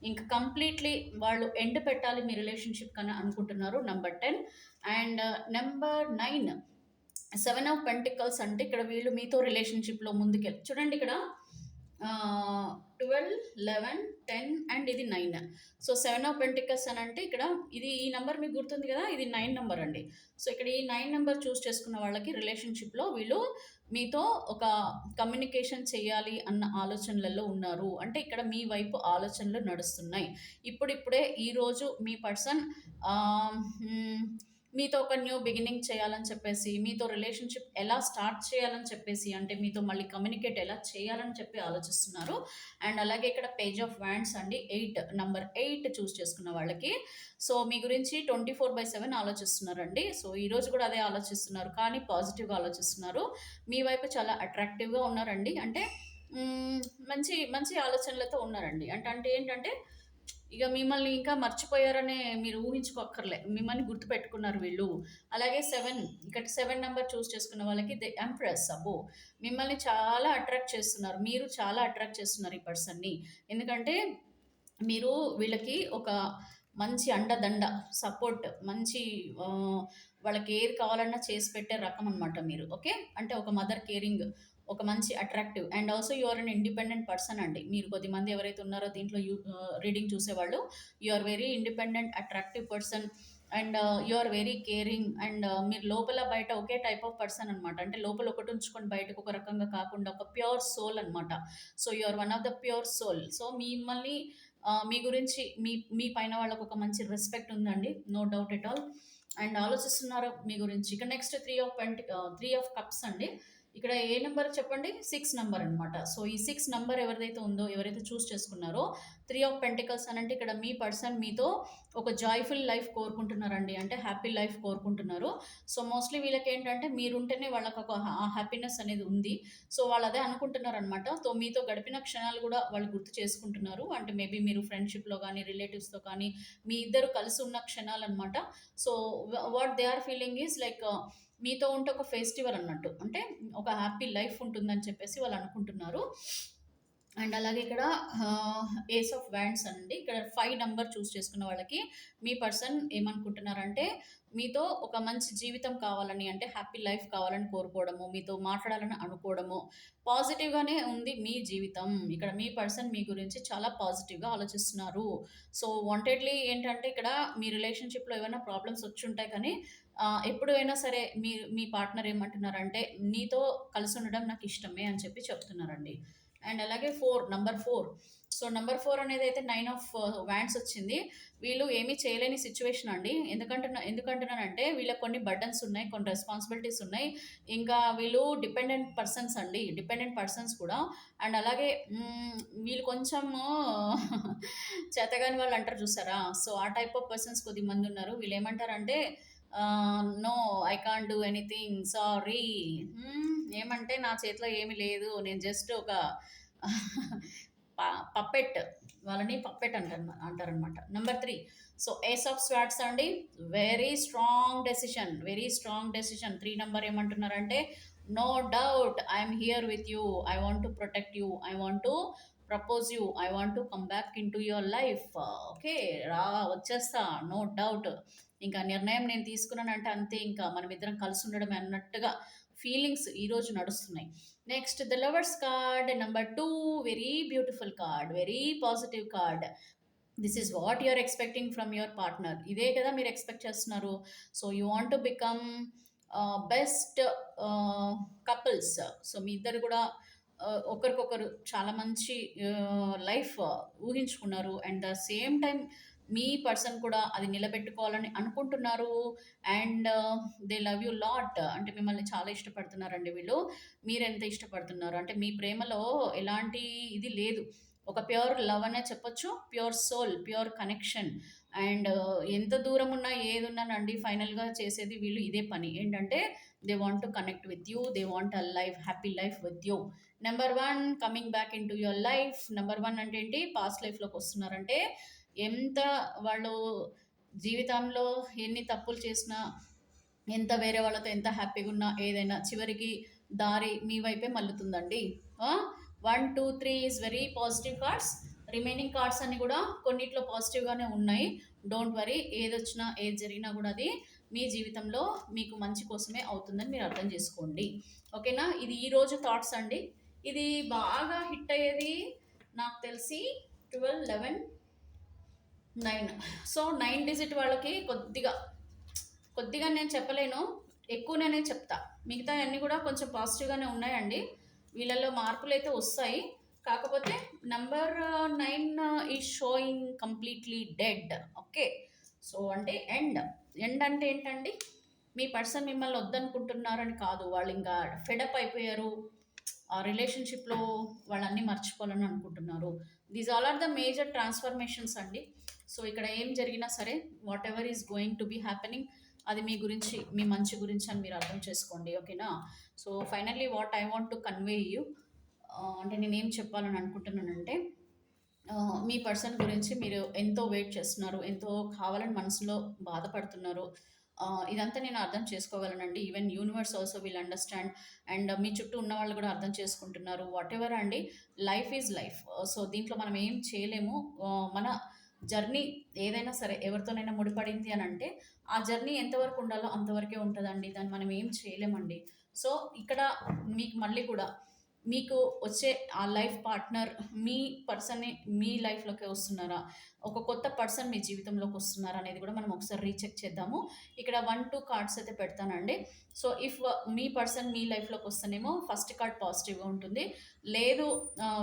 ఇంక కంప్లీట్‌లీ వాళ్ళు ఎండ్ పెట్టాలి మీ రిలేషన్‌షిప్ కని అనుకుంటున్నారు. Number 10 and number 9, 7 of pentacles అంటే ఇక్కడ వీళ్ళు మీతో రిలేషన్‌షిప్‌లో చూడండి ఇక్కడ 12, 11, 10 అండ్ ఇది 9. సో 7 ఆఫ్ పెంటికల్స్ అని అంటే ఇక్కడ ఈ నంబర్ మీకు గుర్తుంది కదా! ఇది 9 నంబర్ అండి. సో ఇక్కడ ఈ 9 నంబర్ చూస్ చేసుకున్న వాళ్ళకి రిలేషన్‌షిప్‌లో వీళ్ళు మీతో ఒక కమ్యూనికేషన్ చేయాలి అన్న ఆలోచనలలో ఉన్నారు. అంటే ఇక్కడ మీ వైపు ఆలోచనలు నడుస్తున్నాయి. ఇప్పుడిప్పుడే ఈరోజు మీ పర్సన్ ఆహ్, హ్మ్. మీతో ఒక న్యూ బిగినింగ్ చేయాలని చెప్పేసి, మీతో రిలేషన్‌షిప్ ఎలా స్టార్ట్ చేయాలని చెప్పేసి, అంటే మీతో మళ్ళీ కమ్యూనికేట్ ఎలా చేయాలని చెప్పి ఆలోచిస్తున్నారు. అండ్ అలాగే ఇక్కడ పేజ్ ఆఫ్ వాండ్స్ అండి. నంబర్ 8 చూస్ చేసుకున్న వాళ్ళకి. సో, మీ గురించి 24/7 ఆలోచిస్తున్నారండి. సో, ఈరోజు కూడా అదే ఆలోచిస్తున్నారు. కానీ పాజిటివ్‌గా ఆలోచిస్తున్నారు. మీ వైపు చాలా అట్రాక్టివ్‌గా ఉన్నారండి. అంటే హ్మ్. మంచి మంచి ఆలోచనలతో ఉన్నారండి. అంటే ఏంటంటే ఇక మిమ్మల్ని ఇంకా మర్చిపోయారనే మీరు ఊహించుకోక్కర్లే. మిమ్మల్ని గుర్తుపెట్టుకున్నారు వీళ్ళు. అలాగే 7, ఇక్కడ 7 నంబర్ చూస్ చేసుకున్న వాళ్ళకి ది ఎంప్రెస్. అబ్బో! మిమ్మల్ని చాలా అట్రాక్ట్ చేస్తున్నారు. మీరు చాలా అట్రాక్ట్ చేస్తున్నారు ఈ పర్సన్‌ని. ఎందుకంటే మీరు వీళ్ళకి ఒక మంచి అండదండ, సపోర్ట్, మంచి ఆహ్, వాళ్ళకి ఏది కావాలన్నా చేసి పెట్టే రకం అనమాట మీరు. ఓకే. అంటే ఒక మదర్ కేరింగ్, ఒక మంచి attractive and also you are an independent person అండి. మీరు కొద్దిమంది ఎవరైతే ఉన్నారో దీంట్లో రీడింగ్ చూసేవాళ్ళు, you are very independent, attractive person and you are very caring and మీరు లోపల బయట ఒకే టైప్ ఆఫ్ పర్సన్ అనమాట. అంటే లోపల ఒకటి ఉంచుకొని బయటకు ఒక రకంగా కాకుండా ఒక ప్యూర్ సోల్ అనమాట. So you are one of the pure soul. So మిమ్మల్ని మీ గురించి మీ పైన వాళ్ళకి ఒక మంచి రెస్పెక్ట్ ఉందండి. No doubt at all. And ఆలోచిస్తున్నారు మీ గురించి. ఇక నెక్స్ట్ 3 ఆఫ్ కప్స్ అండి. ఇక్కడ ఏ నంబర్ చెప్పండి? 6 నంబర్ అనమాట. సో, ఈ 6 నంబర్ ఎవరిదైతే ఉందో, ఎవరైతే చూస్ చేసుకున్నారో 3 ఆఫ్ పెంటికల్స్ అనంటే ఇక్కడ మీ పర్సన్ మీతో ఒక జాయ్‌ఫుల్ లైఫ్ కోరుకుంటున్నారండి. అంటే హ్యాపీ లైఫ్ కోరుకుంటున్నారు. సో, మోస్ట్‌లీ వీళ్ళకేంటంటే మీరుంటేనే వాళ్ళకొక హ్యాపీనెస్ అనేది ఉంది. సో, వాళ్ళదే అనుకుంటున్నారనమాట. సో, మీతో గడిపిన క్షణాలు గూడా వాళ్ళు గుర్తు చేసుకుంటున్నారు. అంటే మేబీ మీరు ఫ్రెండ్‌షిప్‌లో గానీ, రిలేటివ్స్‌తో కానీ, మీ ఇద్దరు కలిసి ఉన్న క్షణాలనమాట. So, what they are feeling is like మీతో ఉంటే ఒక ఫెస్టివల్ అన్నట్టు. అంటే ఒక హ్యాపీ లైఫ్ ఉంటుందని చెప్పేసి వాళ్ళు అనుకుంటున్నారు. అండ్ అలాగే ఇక్కడ ఏస్ ఆఫ్ వ్యాండ్స్ అండి. ఇక్కడ 5 నంబర్ చూస్ చేసుకున్న వాళ్ళకి మీ పర్సన్ ఏమనుకుంటున్నారంటే, మీతో ఒక మంచి జీవితం కావాలని, అంటే హ్యాపీ లైఫ్ కావాలని కోరుకోవడము, మీతో మాట్లాడాలని అనుకోవడము, పాజిటివ్‌గానే ఉంది మీ జీవితం. ఇక్కడ మీ పర్సన్ మీ గురించి చాలా పాజిటివ్‌గా ఆలోచిస్తున్నారు. సో, వాంటెడ్‌లీ ఏంటంటే ఇక్కడ మీ రిలేషన్‌షిప్‌లో ఏమైనా ప్రాబ్లమ్స్ వచ్చుంటాయి కానీ ఎప్పుడు అయినా సరే మీ పార్ట్నర్ ఏమంటున్నారంటే, "నీతో కలిసుండడం నాకిష్టమే" అని చెప్పి చెప్తున్నారండి. అండ్ అలాగే number 4. So, number 4 అనేదైతే 9 of wands వచ్చింది. వీళ్ళు ఏమీ చేయలేని సిట్యుయేషన్ అండి. ఎందుకంటున్నానంటే వీళ్ళకి కొన్ని బర్డెన్స్ ఉన్నాయి. కొన్ని రెస్పాన్సిబిలిటీస్ ఉన్నాయి. ఇంకా వీళ్ళు డిపెండెంట్ పర్సన్స్ అండి. డిపెండెంట్ పర్సన్స్ కూడా. అండ్ అలాగే వీళ్ళు కొంచెము చేతగాని వాళ్ళు అంటారు చూసారా? సో, ఆ టైప్ ఆఫ్ పర్సన్స్ కొద్దిమందున్నారు. వీళ్ళేమంటారంటే no, I can't do anything. Sorry. ఏమంటే నా చేతిలో ఏమి లేదు. నేను జస్ట్ ఒక ప పప్పెట్. వాళ్ళని పప్పెట్ అంటారనమాట. Number 3, so ace of swords అండి, వెరీ స్ట్రాంగ్ డెసిషన్. 3 నెంబర్ ఏమంటున్నారంటే, no doubt I'm here with you, I want to protect you, I want to propose you, I want to come back in to your life. Okay, రా వచ్చేస్తా, నో డౌట్. ఇంకా నిర్ణయం నేను తీసుకున్నానంటే అంతే, ఇంకా మనం ఇద్దరం కలిసి ఉండడం అన్నట్టుగా ఫీలింగ్స్ ఈరోజు నడుస్తున్నాయి. Next the lovers card number 2, very beautiful card, very positive card. This is what you're expecting from your partner. ఇదే కదా మీరు ఎక్స్పెక్ట్ చేస్తున్నారు. So you want to become best couples. సో మీ ఇద్దరు కూడా ఒకరికొకరు చాలా మంచి లైఫ్ ఊహించుకున్నారు. అండ్ ద సేమ్ టైం మీ పర్సన్ కూడా అది నిలబెట్టుకోవాలని అనుకుంటున్నారు. And they love you lot, అంటే మిమ్మల్ని చాలా ఇష్టపడుతున్నారండి వీళ్ళు. మీరు ఎంత ఇష్టపడుతున్నారు అంటే మీ ప్రేమలో ఎలాంటి ఇది లేదు, ఒక ప్యూర్ లవ్ అనే చెప్పొచ్చు, pure soul, pure connection. And ఎంత దూరం ఉన్నా ఏది ఉన్నానండి, ఫైనల్గా చేసేది వీళ్ళు ఇదే పని ఏంటంటే, they want to connect with you, they want a life, happy life with you. Number 1, coming back in to your life. Number 1 అంటే ఏంటి, పాస్ట్ లైఫ్లోకి వస్తున్నారంటే, ఎంత వాళ్ళు జీవితంలో ఎన్ని తప్పులు చేసినా, ఎంత వేరే వాళ్ళతో ఎంత హ్యాపీగా ఉన్నా, ఏదైనా చివరికి దారి మీ వైపే మల్లుతుందండి. 1 2 3 is very positive cards. Remaining cards అన్ని కూడా కొన్నిట్లో పాజిటివ్గానే ఉన్నాయి. డోంట్ వరీ, ఏదొచ్చినా ఏది జరిగినా కూడా అది మీ జీవితంలో మీకు మంచి కోసమే అవుతుందని మీరు అర్థం చేసుకోండి. ఓకేనా, ఇది ఈరోజు థాట్స్ అండి. ఇది బాగా హిట్ అయ్యేది నాకు తెలిసి 12 11 9. సో 9 డిజిట్ వాళ్ళకి కొద్దిగా కొద్దిగా నేను చెప్పలేను, ఎక్కువనే చెప్తా. మిగతా అన్నీ కూడా కొంచెం పాజిటివ్గానే ఉన్నాయండి. వీళ్ళల్లో మార్పులు అయితే వస్తాయి. కాకపోతే number 9 is sowing completely dead. Okay, so అంటే ఎండ్. ఎండ్ అంటే ఏంటండి, మీ పర్సన్ మిమ్మల్ని వద్దనుకుంటున్నారని కాదు, వాళ్ళు ఇంకా ఫెడప్ అయిపోయారు ఆ రిలేషన్షిప్లో, వాళ్ళన్నీ మర్చిపోవాలని అనుకుంటున్నారు. These all are the major transformations అండి. సో ఇక్కడ ఏం జరిగినా సరే, whatever is going to be happening, అది మీ గురించి, మీ మంచి గురించి అని మీరు అర్థం చేసుకోండి. ఓకేనా, so finally what I want to convey you, అంటే నేనేం చెప్పాలని అనుకుంటున్నానంటే, మీ పర్సన్ గురించి మీరు ఎంతో వెయిట్ చేస్తున్నారు, ఎంతో కావాలని మనసులో బాధపడుతున్నారు. ఇదంతా నేను అర్థం చేసుకోగలనండి. Even universe also will understand. And మీ చుట్టూ ఉన్న వాళ్ళు కూడా అర్థం చేసుకుంటున్నారు. వాట్ ఎవర్ అండి, లైఫ్ ఈజ్ లైఫ్. సో దీంట్లో మనం ఏం చేయలేము. మన జర్నీ ఏదైనా సరే, ఎవరితోనైనా ముడిపడింది అని అంటే, ఆ జర్నీ ఎంతవరకు ఉండాలో అంతవరకే ఉంటుందండి, దాన్ని మనం ఏం చేయలేమండి. సో ఇక్కడ మీకు మళ్ళీ కూడా, మీకు వచ్చే ఆ లైఫ్ పార్ట్నర్ మీ పర్సన్ని మీ లైఫ్లోకి వస్తున్నారా, ఒక కొత్త పర్సన్ మీ జీవితంలోకి వస్తున్నారా అనేది కూడా మనం ఒకసారి రీచెక్ చేద్దాము. ఇక్కడ 1 2 కార్డ్స్ అయితే పెడతానండి. సో ఇఫ్ మీ పర్సన్ మీ లైఫ్లోకి వస్తేనేమో ఫస్ట్ కార్డ్ పాజిటివ్గా ఉంటుంది. లేదు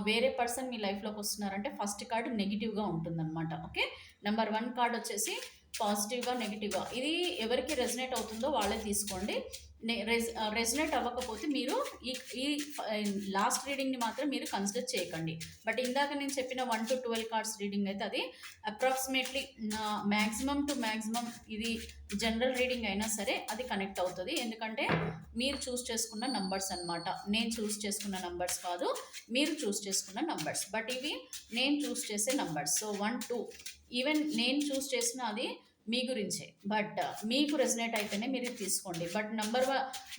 వేరే పర్సన్ మీ లైఫ్లోకి వస్తున్నారంటే ఫస్ట్ కార్డ్ నెగిటివ్గా ఉంటుందన్నమాట. ఓకే, నెంబర్ 1 కార్డ్ వచ్చేసి పాజిటివ్గా, నెగిటివ్గా, ఇది ఎవరికి రెజనేట్ అవుతుందో వాళ్ళే తీసుకోండి. రెజనేట్ అవ్వకపోతే మీరు ఈ ఈ లాస్ట్ రీడింగ్ని మాత్రం మీరు కన్సిడర్ చేయకండి. బట్ ఇందాక నేను చెప్పిన 1 to 12 కార్డ్స్ రీడింగ్ అయితే అది అప్రాక్సిమేట్లీ మ్యాక్సిమం టు మ్యాక్సిమం ఇది జనరల్ రీడింగ్ అయినా సరే అది కనెక్ట్ అవుతుంది. ఎందుకంటే మీరు చూస్ చేసుకున్న నంబర్స్ అనమాట, నేను చూస్ చేసుకున్న నంబర్స్ కాదు, మీరు చూస్ చేసుకున్న నంబర్స్. బట్ ఇవి నేను చూస్ చేసే నంబర్స్. సో 1 2 ఈవెన్ నేను చూస్ చేసిన అది మీ గురించే, బట్ మీకు రెజనేట్ అయితేనే మీరు తీసుకోండి. బట్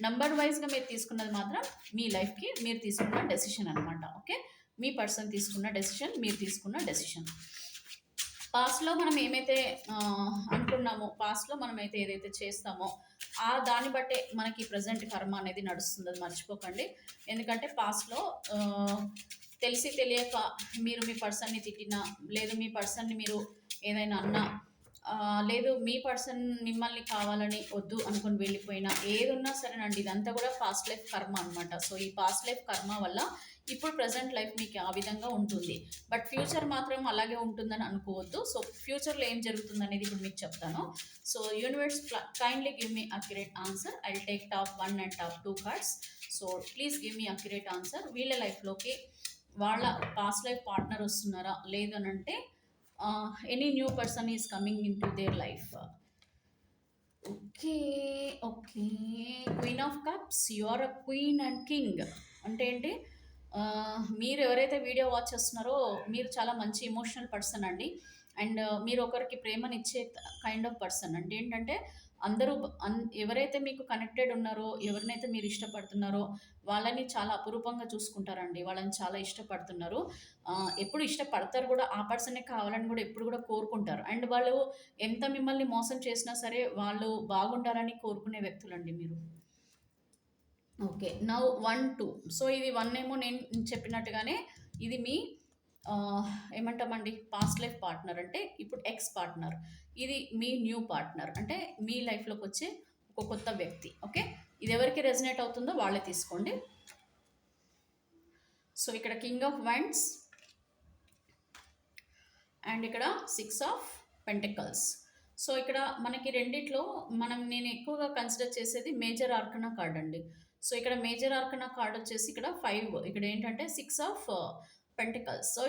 నంబర్ వైజ్గా మీరు తీసుకున్నది మాత్రం మీ లైఫ్కి మీరు తీసుకున్న డెసిషన్ అనమాట. ఓకే, మీ పర్సన్ తీసుకున్న డెసిషన్, మీరు తీసుకున్న డెసిషన్. పాస్ట్లో మనం ఏమైతే అనుకున్నామో, పాస్ట్లో మనం అయితే ఏదైతే చేస్తామో ఆ దాన్ని బట్టే మనకి ప్రజెంట్ కర్మ అనేది నడుస్తుంది, అది మర్చిపోకండి. ఎందుకంటే పాస్ట్లో తెలిసి తెలియక మీరు మీ పర్సన్ని తిట్టినా, లేదు మీ పర్సన్ని మీరు ఏదైనా అన్నా, లేదు మీ పర్సన్ మిమ్మల్ని కావాలని వద్దు అనుకుని వెళ్ళిపోయినా, ఏది ఉన్నా సరేనండి, ఇదంతా కూడా పాస్ట్ లైఫ్ కర్మ అనమాట. సో ఈ పాస్ట్ లైఫ్ కర్మ వల్ల ఇప్పుడు ప్రజెంట్ లైఫ్ మీకు ఆ విధంగా ఉంటుంది. బట్ ఫ్యూచర్ మాత్రం అలాగే ఉంటుందని అనుకోవద్దు. సో ఫ్యూచర్లో ఏం జరుగుతుంది అనేది ఇప్పుడు మీకు చెప్తాను. So universe kindly give me accurate answer. I will take top 1 and top 2 cards. So please give me accurate answer. వీళ్ళ లైఫ్లోకి వాళ్ళ పాస్ట్ లైఫ్ పార్ట్నర్ వస్తున్నారా, లేదు అని అంటే any new person is coming in to their life. Okay okay, queen of cups, you are a queen and king అంటే ఏంటి, మీరు ఎవరైతే వీడియో వాచ్ చేస్తున్నారో మీరు చాలా మంచి ఎమోషనల్ పర్సన్ అండి. అండ్ మీరు ఒకరికి ప్రేమనిచ్చే కైండ్ ఆఫ్ పర్సన్. అంటే ఏంటంటే అందరూ ఎవరైతే మీకు కనెక్టెడ్ ఉన్నారో, ఎవరినైతే మీరు ఇష్టపడుతున్నారో వాళ్ళని చాలా అపురూపంగా చూసుకుంటారండి. వాళ్ళని చాలా ఇష్టపడుతున్నారు. ఎప్పుడు ఇష్టపడతారు కూడా. ఆ పర్సనే కావాలని కూడా ఎప్పుడు కూడా కోరుకుంటారు. అండ్ వాళ్ళు ఎంత మిమ్మల్ని మోసం చేసినా సరే వాళ్ళు బాగుండాలని కోరుకునే వ్యక్తులండి మీరు. ఓకే. నౌ 1, 2. సో, ఇది 1 ఏమో నేను చెప్పినట్టుగానే ఇది మీ ఏమంటామండి పాస్ట్ లైఫ్ పార్ట్నర్ అంటే ఇప్పుడు ఎక్స్ పార్ట్నర్. ఇది మీ న్యూ పార్ట్నర్ అంటే మీ లైఫ్‌లోకొచ్చే ఒక కొత్త వ్యక్తి. ఓకే. ఇది ఎవరికి రెజొనేట్ అవుతుందో వాళ్ళే తీసుకోండి. సో, ఇక్కడ కింగ్ ఆఫ్ వైండ్స్ అండ్ ఇక్కడ 6 ఆఫ్ పెంటికల్స్. సో, ఇక్కడ మనకి రెండిట్లో నేను ఎక్కువగా కన్సిడర్ చేసేది మేజర్ ఆర్కనా కార్డ్ అండి. సో, ఇక్కడ మేజర్ ఆర్కనా కార్డ్ వచ్చేసి ఇక్కడ 5 ఇక్కడ ఏంటంటే 6 ఆఫ్ పెంటికల్స్. సో,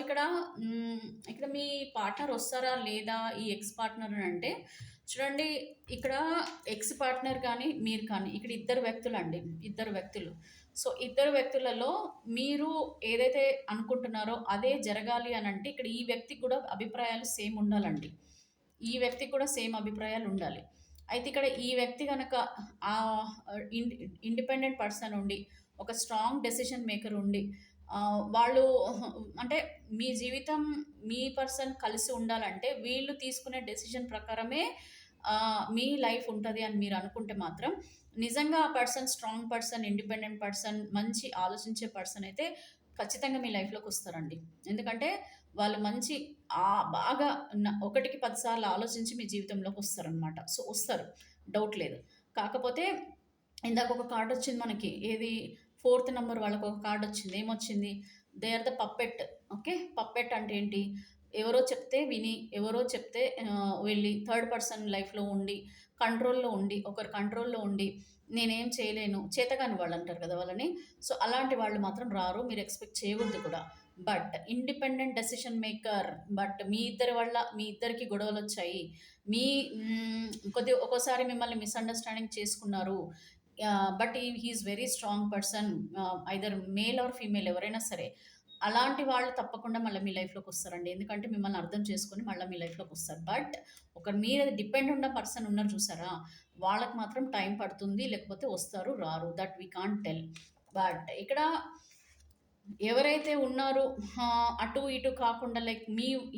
ఇక్కడ మీ పార్ట్నర్ వస్తారా లేదా ఈ ఎక్స్ పార్ట్నర్ అని అంటే చూడండి, ఇక్కడ ఎక్స్ పార్ట్నర్ కానీ మీరు కానీ ఇక్కడ ఇద్దరు వ్యక్తులండి. ఇద్దరు వ్యక్తులు. సో, ఇద్దరు వ్యక్తులలో మీరు ఏదైతే అనుకుంటున్నారో అదే జరగాలి అనంటే ఇక్కడ ఈ వ్యక్తికి కూడా అభిప్రాయాలు సేమ్ ఉండాలండి. ఈ వ్యక్తికి కూడా సేమ్ అభిప్రాయాలు ఉండాలి. అయితే ఇక్కడ ఈ వ్యక్తి గనక ఇండిపెండెంట్ పర్సన్ ఉండి, ఒక స్ట్రాంగ్ డెసిషన్ మేకర్ ఉండి, వాళ్ళు అంటే మీ జీవితం మీ పర్సన్ కలిసి ఉండాలంటే వీళ్ళు తీసుకునే డెసిషన్ ప్రకారమే మీ లైఫ్ ఉంటది అని మీరు అనుకుంటే మాత్రం నిజంగా ఆ person strong person, independent person, మంచి ఆలోచించే పర్సన్ అయితే ఖచ్చితంగా మీ లైఫ్‌లోకి వస్తారండి. ఎందుకంటే వాళ్ళు మంచి బాగా ఒకటికి 10 సార్లు ఆలోచించి మీ జీవితంలోకి వస్తారనమాట. సో, వస్తారు. డౌట్ లేదు. కాకపోతే ఇందాక ఒక కార్డ్ వచ్చింది మనకి. ఏది ఫోర్త్ నంబర్ వాళ్ళకి ఒక కార్డ్ వచ్చింది. ఏమొచ్చింది? They are the puppet. Okay. Puppet అంటే ఏంటి? ఎవరో చెప్తే విని, ఎవరో చెప్తే వెళ్ళి థర్డ్ పర్సన్ లైఫ్‌లో ఉండి, కంట్రోల్‌లో ఉండి, ఒకరి కంట్రోల్‌లో ఉండి, నేనేం చేయలేను, చేతకాని వాళ్ళంటారు కదా వాళ్ళని. సో, అలాంటి వాళ్ళు మాత్రం రారు. మీరు ఎక్స్‌పెక్ట్ చేయకూడదు కూడా. But independent decision maker. But మీ ఇద్దరి వల్ల మీ ఇద్దరికి గొడవలొచ్చాయి. మీ ఒక్కోసారి మిమ్మల్ని మిస్‌అండర్‌స్టాండింగ్ చేసుకున్నారు. But he is very strong person. Either male or female ఎవరైనా సరే. అలాంటి వాళ్ళు తప్పకుండా మళ్ళీ మీ లైఫ్‌లోకొస్తారండి. ఎందుకంటే మిమ్మల్ని అర్థం చేసుకొని మళ్ళీ మీ లైఫ్‌లోకొస్తారు. బట్ ఒకరి మీద డిపెండ్ ఉన్న పర్సన్ ఉన్నారు చూసారా? వాళ్ళకి మాత్రం టైం పడుతుంది. లేకపోతే వస్తారు, రారు. That we can't tell. But ఇక్కడ ఎవరైతే ఉన్నారో అటు ఇటు కాకుండా like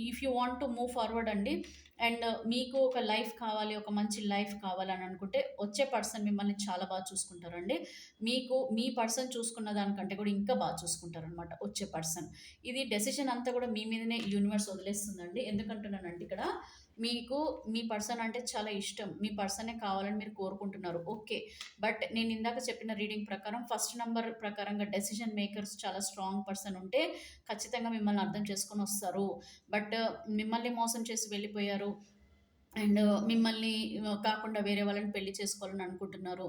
if you want to move forward అండి. అండ్ మీకు ఒక లైఫ్ కావాలి, ఒక మంచి లైఫ్ కావాలని అనుకుంటే వచ్చే పర్సన్ మిమ్మల్ని చాలా బాగా చూసుకుంటారండి. మీకు మీ పర్సన్ చూసుకున్న దానికంటే కూడా ఇంకా బాగా చూసుకుంటారనమాట వచ్చే పర్సన్. ఇది డెసిషన్ అంతా కూడా మీ మీదనే యూనివర్స్ వదిలేస్తుందండి. ఎందుకంటున్నానంటే ఇక్కడ మీకు మీ పర్సన్ అంటే చాలా ఇష్టం. మీ పర్సనే కావాలని మీరు కోరుకుంటున్నారు. ఓకే. బట్ నేను ఇందాక చెప్పిన రీడింగ్ ప్రకారం ఫస్ట్ నంబర్ ప్రకారంగా డెసిషన్ మేకర్స్ చాలా స్ట్రాంగ్ పర్సన్ ఉంటే ఖచ్చితంగా మిమ్మల్ని అర్థం చేసుకొని వస్తారు. బట్ మిమ్మల్ని మోసం చేసి వెళ్ళిపోయారు. అండ్ మిమ్మల్ని కాకుండా వేరే వాళ్ళని పెళ్లి చేసుకోవాలని అనుకుంటున్నారు.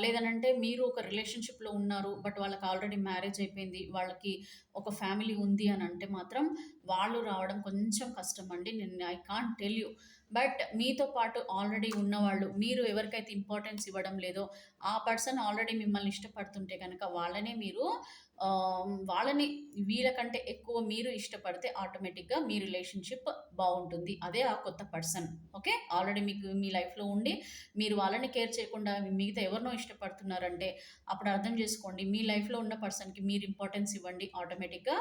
లేదనంటే మీరు ఒక రిలేషన్‌షిప్‌లో ఉన్నారు. బట్ వాళ్ళకి ఆల్రెడీ మ్యారేజ్ అయిపోయింది. వాళ్ళకి ఒక ఫ్యామిలీ ఉంది అని అంటే మాత్రం వాళ్ళు రావడం కొంచెం కష్టమండి. I can't tell you. But మీతో పాటు ఆల్రెడీ ఉన్నవాళ్ళు, మీరు ఎవరికైతే ఇంపార్టెన్స్ ఇవ్వడం లేదో, ఆ పర్సన్ ఆల్రెడీ మిమ్మల్ని ఇష్టపడుతుంటే గనక వాళ్ళని వీళ్ళకంటే ఎక్కువ మీరు ఇష్టపడితే ఆటోమేటిక్‌గా మీ రిలేషన్‌షిప్ బావుంటుంది. అదే ఆ కొత్త పర్సన్. ఓకే. ఆల్రెడీ మీకు మీ లైఫ్‌లో ఉండి, మీరు వాళ్ళని కేర్ చేయకుండా మిగతా ఎవరినో ఇష్టపడుతున్నారంటే, అప్పుడు అర్థం చేసుకోండి. మీ లైఫ్‌లో ఉన్న పర్సన్‌కి మీరు ఇంపార్టెన్స్ ఇవ్వండి. ఆటోమేటిక్‌గా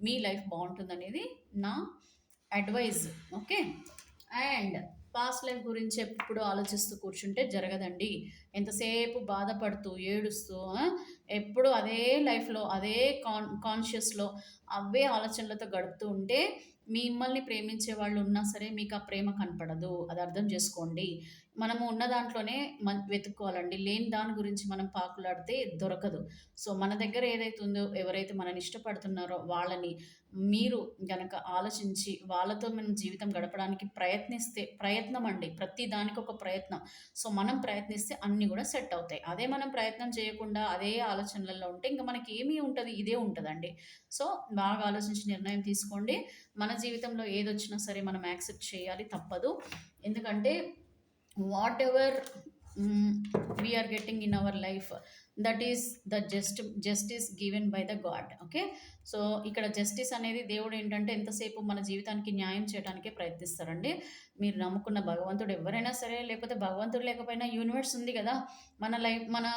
మీ లైఫ్ బావుంటుందనేది నా advice. Okay. And past life గురించి ఎప్పుడు ఆలోచిస్తూ కూర్చుంటే జరగదండి. ఎంతసేపు బాధపడుతూ, ఏడుస్తూ ఎప్పుడు అదే లైఫ్‌లో, అదే కాన్షియస్‌లో అవే ఆలోచనలతో గడుపుతూ ఉంటే మిమ్మల్ని ప్రేమించే వాళ్ళు ఉన్నా సరే మీకు ఆ ప్రేమ కనపడదు. అది అర్థం చేసుకోండి. మనము ఉన్న దాంట్లోనే వెతుక్కోవాలండి. లేని దాని గురించి మనం పాకులాడితే దొరకదు. సో, మన దగ్గర ఏదైతే ఉందో, ఎవరైతే మనల్ని ఇష్టపడుతున్నారో వాళ్ళని మీరు గనక ఆలోచించి వాళ్ళతో మనం జీవితం గడపడానికి ప్రయత్నం అండి. ప్రతి దానికి ఒక ప్రయత్నం. సో, మనం ప్రయత్నిస్తే అన్నీ గూడా సెట్ అవుతాయి. అదే మనం ప్రయత్నం చేయకుండా అదే ఆలోచనలలో ఉంటే ఇంక మనకి ఏమి ఉంటది? ఇదే ఉంటదండి. సో, బాగా ఆలోచించి నిర్ణయం తీసుకోండి. మన జీవితంలో ఏదొచ్చినా సరే మనం యాక్సెప్ట్ చేయాలి. తప్పదు. ఎందుకంటే whatever we are getting in our life that is the justice given by the God. Okay. So ఇక్కడ జస్టిస్ అనేది దేవుడు ఏంటంటే ఎంతసేపు మన జీవితానికి న్యాయం చేయడానికే ప్రయత్నిస్తారండి. మీరు నమ్ముకున్న భగవంతుడు ఎవరైనా సరే, లేకపోతే భగవంతుడు లేకపోయినా యూనివర్స్ ఉంది కదా. మన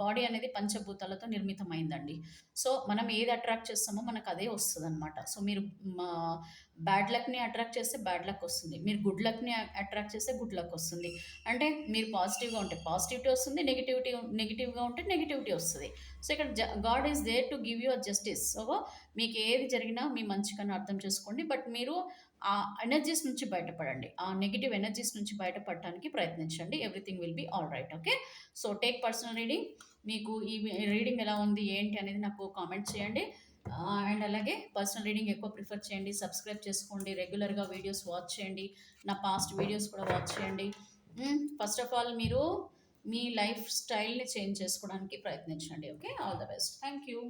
బాడీ అనేది పంచభూతాలతో నిర్మితమైందండి. సో మనం ఏది అట్రాక్ట్ చేస్తామో మనకు అదే వస్తుంది అనమాట. సో మీరు బ్యాడ్ లక్ని అట్రాక్ట్ చేస్తే బ్యాడ్ లక్ వస్తుంది, మీరు గుడ్ లక్ని అట్రాక్ట్ చేస్తే గుడ్ లక్ వస్తుంది. అంటే మీరు పాజిటివ్గా ఉంటే పాజిటివిటీ వస్తుంది, నెగిటివ్గా ఉంటే నెగిటివిటీ వస్తుంది. సో ఇక్కడ God is there to give you a justice. So మీకు ఏది జరిగినా మీ మంచికని అర్థం చేసుకోండి. బట్ మీరు ఆ ఎనర్జీస్ నుంచి బయటపడండి, ఆ నెగిటివ్ ఎనర్జీస్ నుంచి బయటపడటానికి ప్రయత్నించండి. Everything will be all right. Okay. So take personal reading. మీకు ఈ రీడింగ్ ఎలా ఉంది ఏంటి అనేది నాకు కామెంట్ చేయండి. అండ్ అలాగే పర్సనల్ రీడింగ్ ఎక్కువ ప్రిఫర్ చేయండి. సబ్స్క్రైబ్ చేసుకోండి, రెగ్యులర్గా వీడియోస్ వాచ్ చేయండి, నా పాస్ట్ వీడియోస్ కూడా వాచ్ చేయండి. ఫస్ట్ ఆఫ్ ఆల్ మీరు మీ లైఫ్ స్టైల్ని చేంజ్ చేసుకోవడానికి ప్రయత్నించండి. Okay. All the best. Thank you.